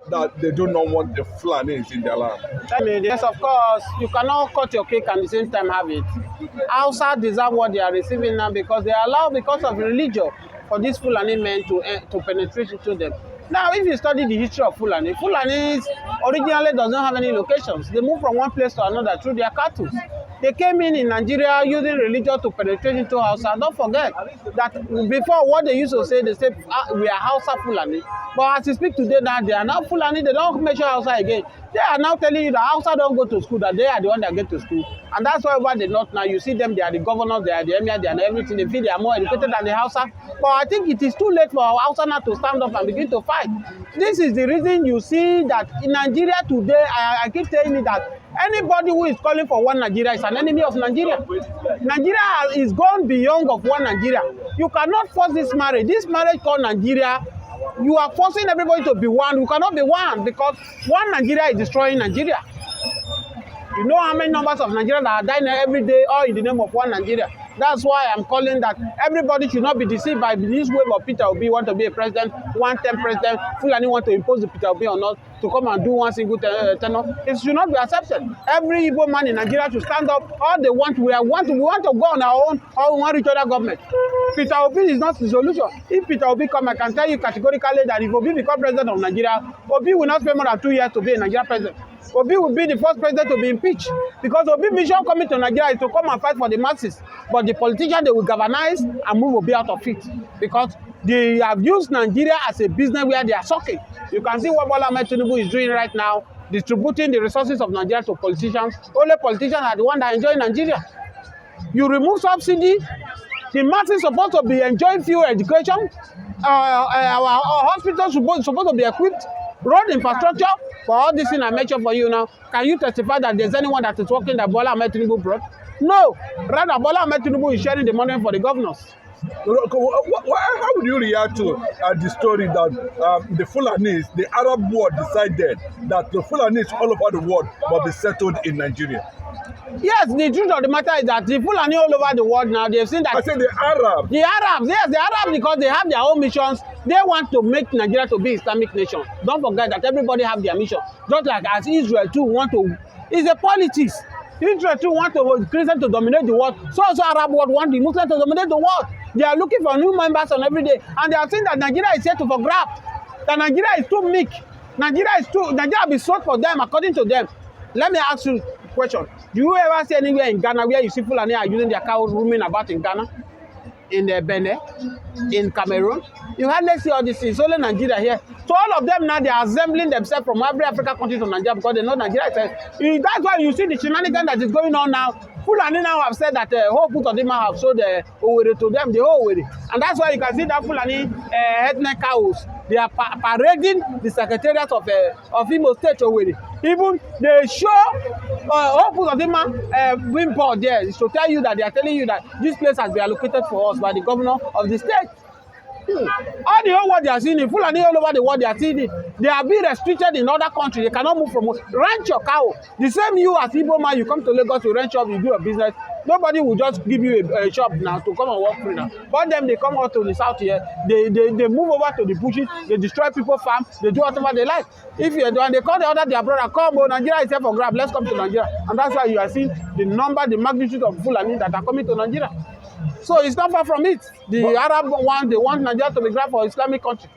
That they do not want the Fulanis in their land. I mean, yes, of course, you cannot cut your cake and at the same time have it. Hausa deserve what they are receiving now because they allow, because of religion, for these Fulani men to penetrate into them. Now, if you study the history of Fulani, Fulanis originally does not have any locations. They move from one place to another through their cattle. They came in Nigeria using religion to penetrate into Hausa. Don't forget that before, what they used to say, they said, we are Hausa Fulani. But as you speak today now, they are now Fulani. They don't mention Hausa again. They are now telling you that Hausa don't go to school, that they are the one that get to school. And that's why over the north now, you see them, they are the governors, they are the emir, they are everything. They feel they are more educated than the Hausa. But I think it is too late for our Hausa now to stand up and begin to fight. This is the reason you see that in Nigeria today, I keep telling you that anybody who is calling for one Nigeria is an enemy of Nigeria. Nigeria is gone beyond of one Nigeria. You cannot force this marriage. This marriage called Nigeria, you are forcing everybody to be one. You cannot be one because one Nigeria is destroying Nigeria. You know how many numbers of Nigerians that are dying every day all in the name of one Nigeria. That's why I'm calling that everybody should not be deceived by this wave of Peter Obi want to be a president, one-term president. Fulani want to impose the Peter Obi on us to come and do one single tenure. It should not be accepted. Every Igbo man in Nigeria should stand up. All they want, we want to go on our own, or we want each other government. Peter Obi is not the solution. If Peter Obi come, I can tell you categorically that if Obi become president of Nigeria, Obi will not spend more than 2 years to be a Nigeria president. Obi will be the first president to be impeached because Obi mission coming to Nigeria is to come and fight for the masses. But the politicians, they will galvanize and move Obi out of it because they have used Nigeria as a business where they are sucking. You can see what Bola Ahmed Tinubu is doing right now, distributing the resources of Nigeria to politicians. Only politicians are the ones that enjoy Nigeria. You remove subsidy, the masses supposed to be enjoying free education. Our hospitals supposed to be equipped. Road infrastructure, for all this thing I mentioned for you now, can you testify that there's anyone that is working that Bola Ahmed Tinubu brought? No. Rather, Bola Ahmed Tinubu is sharing the money for the governors. How would you react to the story that the Fulanis, the Arab world decided that the Fulanis all over the world will be settled in Nigeria? Yes, the truth of the matter is that the Fulani all over the world now, they've seen that. I said the Arabs. The Arabs, yes, the Arabs, because they have their own missions. They want to make Nigeria to be Islamic nation. Don't forget that everybody have their mission. Just like as Israel too want to, it's a politics. Israel too want to Christians to dominate the world. So also Arab world want the Muslims to dominate the world. They are looking for new members on every day, and they are saying that Nigeria is here to for grab. That Nigeria is too meek. Nigeria will be sold for them according to them. Let me ask you a question. Do you ever see anywhere in Ghana where you see Fulani are using their cows roaming about in Ghana, in Benin, in Cameroon? You hardly see all this. It's only Nigeria here. So all of them now, they are assembling themselves from every African country to Nigeria because they know Nigeria is. That's why you see the shenanigans that is going on now. Fulani now have said that whole put of them have sold Owerri to them, the whole Owerri. And that's why you can see that Fulani ethnic cows. They are parading the secretariat of Imo State Owerri. Even they show whole put of them windport there to tell you that they are telling you that this place has been allocated for us by the governor of the state. All the whole world they are seeing it, Fulani all over the world they are seeing it. They are being restricted in other countries. They cannot move from rent your cow. The same you as Igbo man, you come to Lagos to rent shop, you do a business. Nobody will just give you a shop now to come and work free now. But them they come out to the south here, they move over to the bushes, they destroy people's farms, they do whatever they like. If you and they call the other their brother, come on, Nigeria is here for grab, let's come to Nigeria. And that's why you are seeing the number, the magnitude of Fulani that are coming to Nigeria. So it's not far from it. The Arab one, they want Nigeria to be grabbed for Islamic country.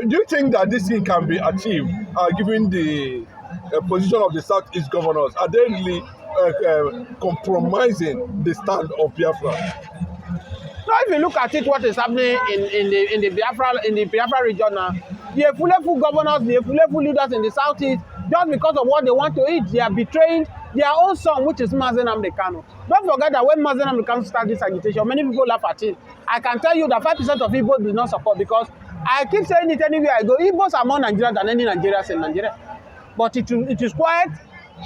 Do you think that this thing can be achieved given the position of the Southeast governors? Are they really compromising the stand of Biafra? So if you look at it, what is happening in the Biafra region now, the Efulefu governors, the Efulefu leaders in the Southeast, just because of what they want to eat, they are betraying their own son, which is nnamdikanu. Don't forget that when nnamdikanu started this agitation, many people laugh at him. I can tell you that 5% of Igbos do not support because I keep saying it anywhere I go. Igbos are more Nigerians than any Nigerians in Nigeria. But it is quite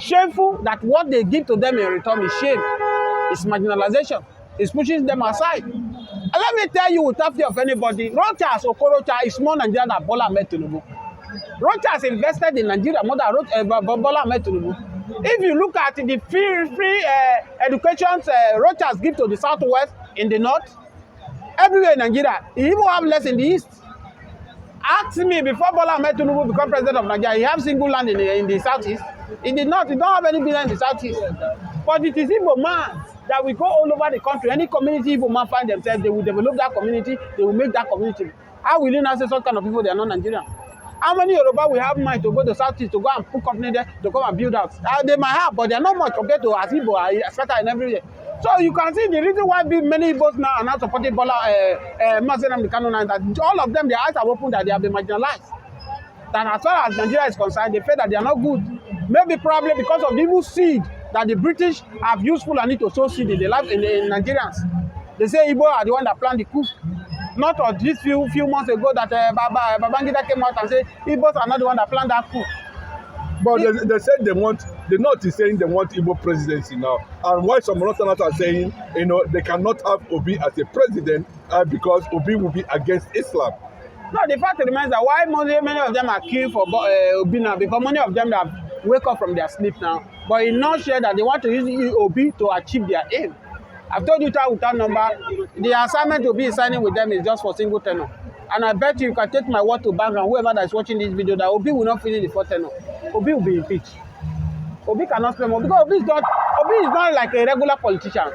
shameful that what they give to them in return is shame. It's marginalization. It's pushing them aside. And let me tell you without fear of anybody, Rochas Okorocha is more Nigerian than Bola Ahmed Tinubu. Rochas invested in Nigeria more than Bola Ahmed Tinubu. If you look at the free education Rochas give to the Southwest in the North, Everywhere in Nigeria, he even have less in the east. Ask me before Bola Ahmed Tinubu become president of Nigeria, he have single land in the southeast. He did not. He don't have any business in the southeast. But it is Igbo man that will go all over the country. Any community Igbo man find themselves, they will develop that community. They will make that community. How will you not say such kind of people they are not Nigerian? How many Yoruba will have mind to go to southeast to go and put company there to come and build out? They might have, but they are not much compared to as Igbo, as scattered in everywhere. So you can see the reason why many Igbos now are not supporting Bola nnamdikanu now, that all of them, their eyes are open that they have been marginalized. That as far as Nigeria is concerned, they feel that they are not good. Maybe probably because of the evil seed that the British have used Fulani to sow seed in the life in Nigerians. They say Igbo are the one that planned the coup. Not of these few months ago that Babangida came out and said Igbos are not the one that planned that coup. But they said the North is saying they want Igbo presidency now. And why some Northerners are saying, they cannot have Obi as a president because Obi will be against Islam. No, the fact remains that why many of them are queuing for Obi now, because many of them have wake up from their sleep now. But in not sure that they want to use Obi to achieve their aim. I've told you that without number, the assignment Obi is signing with them is just for single tenure. And I bet you can take my word to bank, and whoever that is watching this video, that Obi will not finish the fourth tenure. Obi will be impeached. Obi cannot spend more because Obi is not like a regular politician.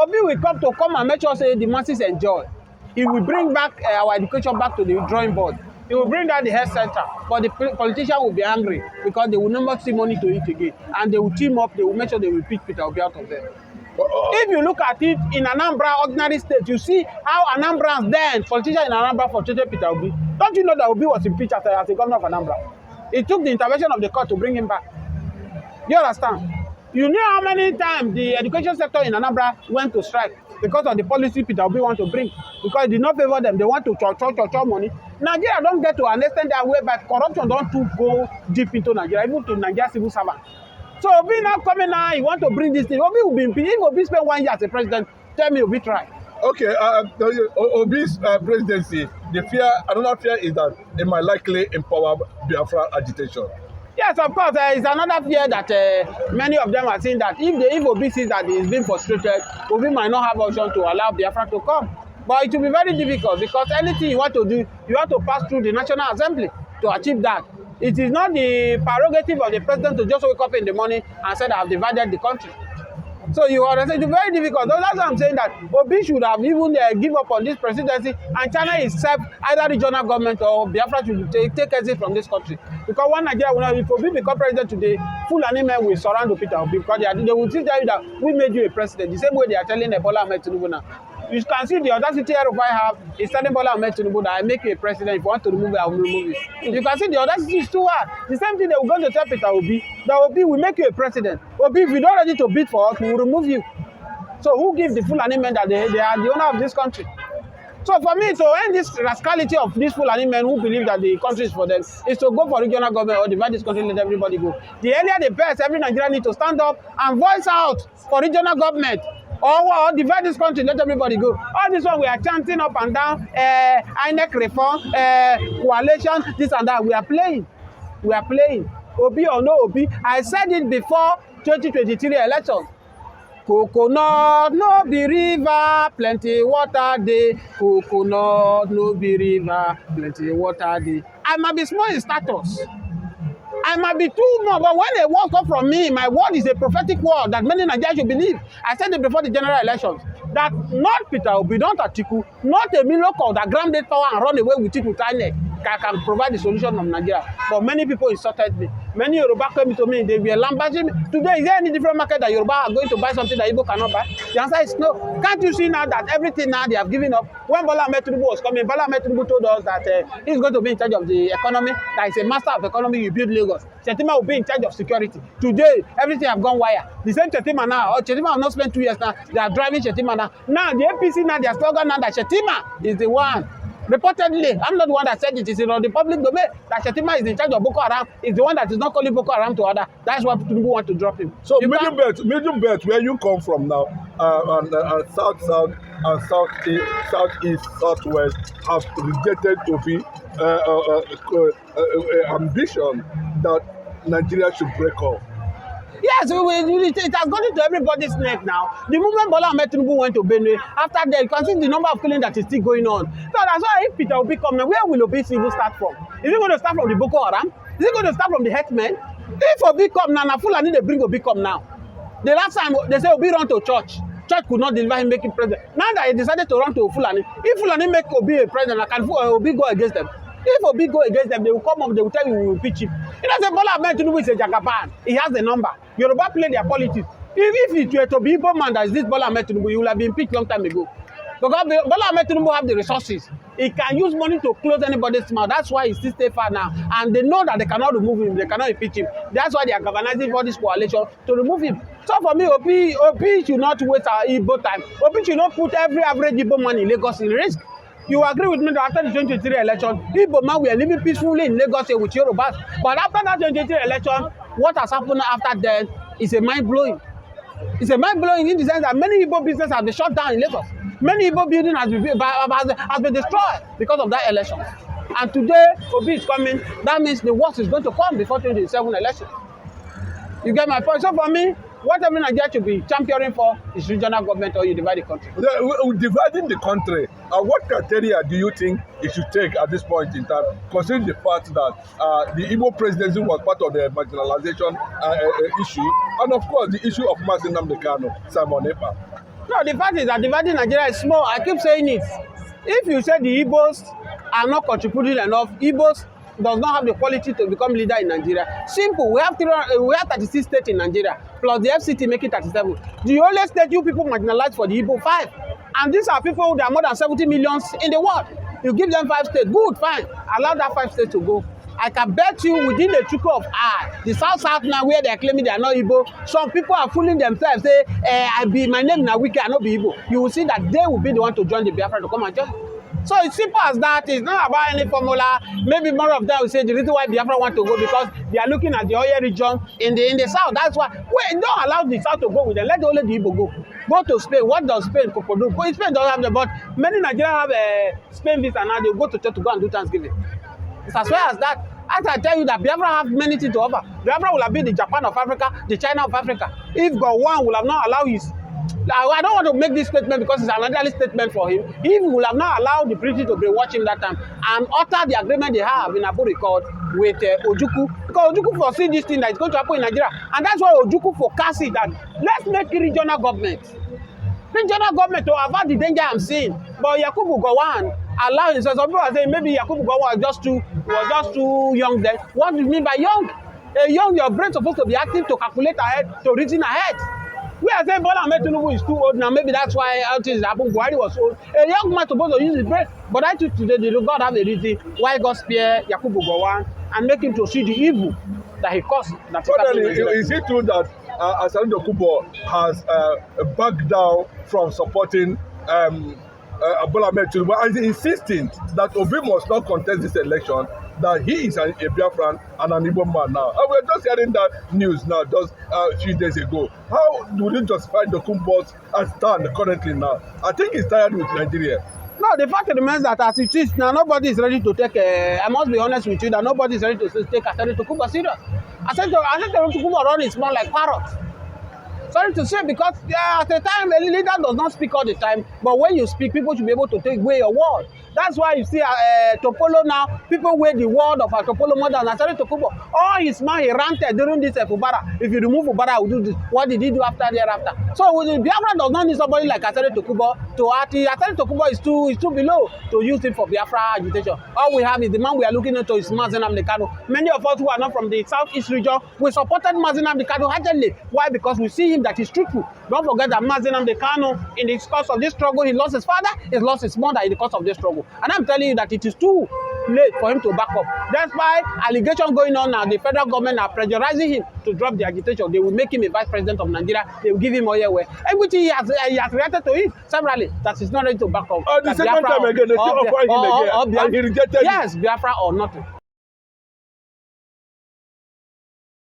Obi will come and make sure say the masses enjoy. He will bring back our education back to the drawing board. He will bring down the health center, but the politician will be angry because they will not see money to eat again, and they will team up. They will make sure they will pick Peter Obi out of there. If you look at it in Anambra, ordinary state, you see how Anambrans then, politicians in Anambra frustrated Peter Obi. Don't you know that Obi was impeached as a governor of Anambra? It took the intervention of the court to bring him back. You understand? You know how many times the education sector in Anambra went to strike because of the policy Peter Obi want to bring, because it did not favor them. They want to charge money. Nigeria don't get to understand that way, but corruption don't too go deep into Nigeria, even to Nigeria civil servants. So Obi now coming now, he want to bring this thing. Obi will be impeached. If Obi spend 1 year as a president, tell me Obi try. Okay, Obi's presidency, another fear is that it might likely empower Biafra agitation. Yes, of course. It's another fear that many of them are saying that if Obi sees that he is being frustrated, Obi might not have option to allow Biafra to come. But it will be very difficult because anything you want to do, you have to pass through the National Assembly to achieve that. It is not the prerogative of the president to just wake up in the morning and say that I have divided the country. So you understand, it's very difficult. That's why I'm saying that Obi should have even give up on this presidency and China itself, either regional government or Biafra should take exit from this country. Because one Nigeria will not, if Obi become president today, Fulani men will surround Peter Obi because they will tell you that we made you a president. The same way they are telling Bola Ahmed Tinubu now. You can see the audacity I have is telling Bola Ahmed Tinubu that I make you a president. If you want to remove it, I will remove it. You can see the audacity is too hard. The same thing they will go to tell Peter Obi, that Obi will make you a president. Obi, if you're not ready to bid for us, we will remove you. So who gives the Fulani men that they are the owner of this country? So for me, to end this rascality of these Fulani men who believe that the country is for them, is to go for regional government or divide this country and let everybody go. The earlier the best, every Nigerian needs to stand up and voice out for regional government. Or divide this country, let everybody go. All this one we are chanting up and down, INEC reform, coalition, this and that. We are playing. Obi or no Obi. I said it before 2023 election. Coconut no be river, plenty water dey. Coconut no be river, plenty water dey. I might be small in status. I might be too much, but when a word comes from me, my word is a prophetic word that many Nigerians should believe. I said it before the general elections, that not Peter Obi, not Atiku, not a miracle that grounded power and run away with it with INEC can provide the solution of Nigeria. But many people insulted me. Many Yoruba came to me, they were lambasting me. Today, is there any different market that Yoruba are going to buy something that Igbo cannot buy? The answer is no. Can't you see now that everything now they have given up? When Bola Ahmed Tinubu was coming, Bola Ahmed Tinubu told us that he's going to be in charge of the economy, that he's a master of economy, you build Lagos. Shetima will be in charge of security. Today, everything have gone wire. The same Shetima now, Shetima have not spent 2 years now, they are driving Shetima now. Now, the APC now, their slogan now that Shetima is the one. Reportedly, I'm not the one that said it. It's in the public domain that Shetima is in charge of Boko Haram. Is the one that is not calling Boko Haram to order. That's why people want to drop him. So middle belt, where you come from now, and south and southeast, southwest have rejected to be ambition that Nigeria should break off. Yes, it has gone into everybody's neck now. The moment Bola Ahmed Tinubu went to Benue, after that, you can see the number of killing that is still going on. So that's why if Peter Obi come now, where will Obi even start from? Is it going to start from the Boko Haram? Is it going to start from the herdsmen? If Obi come now, Fulani they bring Obi come now. The last time they say Obi run to church. Church could not deliver him, make him president. Now that he decided to run to Fulani, if Fulani make Obi a president, can Obi go against them? If Obi go against them, they will come up, they will tell you we will impeach him. You know, say Bola Ahmed Tinubu is a jagaban. He has the number. Yoruba play their politics. If it were to be Igbo man that is this Bola Ahmed Tinubu, you will have been impeached long time ago. Because Bola Ahmed Tinubu have the resources. He can use money to close anybody's mouth. That's why he still stay far now. And they know that they cannot remove him. They cannot impeach him. That's why they are galvanizing for this coalition to remove him. So for me, Obi should not waste our Igbo time. Obi should not put every average Igbo man in Lagos in risk. You agree with me that after the 2023 election, Igbo man were living peacefully in Lagos with Yorubas. But after that 2023 election, what has happened after that is a mind-blowing. It's a mind-blowing in the sense that many Igbo businesses have been shut down in Lagos. Many Igbo buildings has been destroyed because of that election. And today, Obi is coming. That means the worst is going to come before 2027 election. You get my point? So for me, whatever Nigeria should be championing for is regional government, or you divide the country. Dividing the country, what criteria do you think it should take at this point in time, considering the fact that the Igbo presidency was part of the marginalization issue, and of course the issue of nnamdikanu, Simon Ekpa? No, the fact is that dividing Nigeria is small. I keep saying it. If you say the Igbos are not contributing enough, Igbos does not have the quality to become leader in Nigeria. Simple. We have 36 states in Nigeria, plus the FCT making 37. The only state you people marginalize for the Igbo, 5. And these are people, there are more than 70 million in the world. You give them 5 states, good, fine. Allow that 5 states to go. I can bet you within the trickle of eye, the South now where they are claiming they are not Igbo, some people are fooling themselves, say, my name na Wiki, I not be Igbo. You will see that they will be the one to join the Biafra to come and join. So it's simple as that. It's not about any formula. Maybe more of them will say the reason why Biafra want to go because they are looking at the oil region in the south. That's why. Wait, don't allow the south to go with them. Let only the Igbo go. Go to Spain. What does Spain do? Spain doesn't have them, but many Nigerians have a Spain visa now. They go to church to go and do Thanksgiving. It's as well as that. As I tell you that Biafra have many things to offer. Biafra will have been the Japan of Africa, the China of Africa. If God one will have not allowed his... I don't want to make this statement because it's an elderly statement for him. He will have not allowed the British to watch him that time and utter the agreement they have in Abu Record with Ojukwu. Because Ojukwu foresee this thing that is going to happen in Nigeria. And that's why Ojukwu forecast it that let's make regional government. Regional government to avoid the danger I'm seeing. But Yakubu Gowon allowed himself. Some people are saying maybe Yakubu Gowon was just too young then. What do you mean by young? A young, your brain is supposed to be active to calculate ahead, to reason ahead. We are saying Bola Ahmed Tinubu is too old now. Maybe that's why all things happen. Buhari was old. A young man supposed to use his brain. But I think today, God have a reason why God spare Yakubu Gowon and make him to see the evil that he caused. Is it true that Asani Dokubo has backed down from supporting Bola Ahmed Tinubu and insisting that Obi must not contest this election, that he is a Biafran and an Igbo man now? And we're just hearing that news now just a few days ago. How do you justify Dokubo's stand currently now? I think he's tired with Nigeria. No, the fact remains that as it is now, nobody is ready to take I must be honest with you that nobody is ready to take Asani Dokubo serious. Asani Dokubo run is more like parrot. Sorry to say, because at the time, a leader does not speak all the time, but when you speak, people should be able to take away your word. That's why you see Topolo now, people weigh the word of Topolo more than Asani Dokubo. All his man, he ranted during this Fubara. If you remove Fubara, I will do this. What did he do thereafter? So Biafra does not need somebody like Asani Dokubo to act. Asani Dokubo is too below to use him for Biafra agitation. All we have is the man we are looking into is nnamdikanu. Many of us who are not from the southeast region, we supported nnamdikanu heartedly. Why? Because we see him that is truthful. Don't forget that nnamdikanu, in the course of this struggle, he lost his father, he lost his mother in the course of this struggle. And I'm telling you that it is too late for him to back up. That's why allegation going on now, the federal government are pressurizing him to drop the agitation. They will make him a vice president of Nigeria. They will give him oil where everything he has reacted to it severally that he's not ready to back up. The second time again, they still offer him again. And he rejected it. Yes, Biafra or nothing.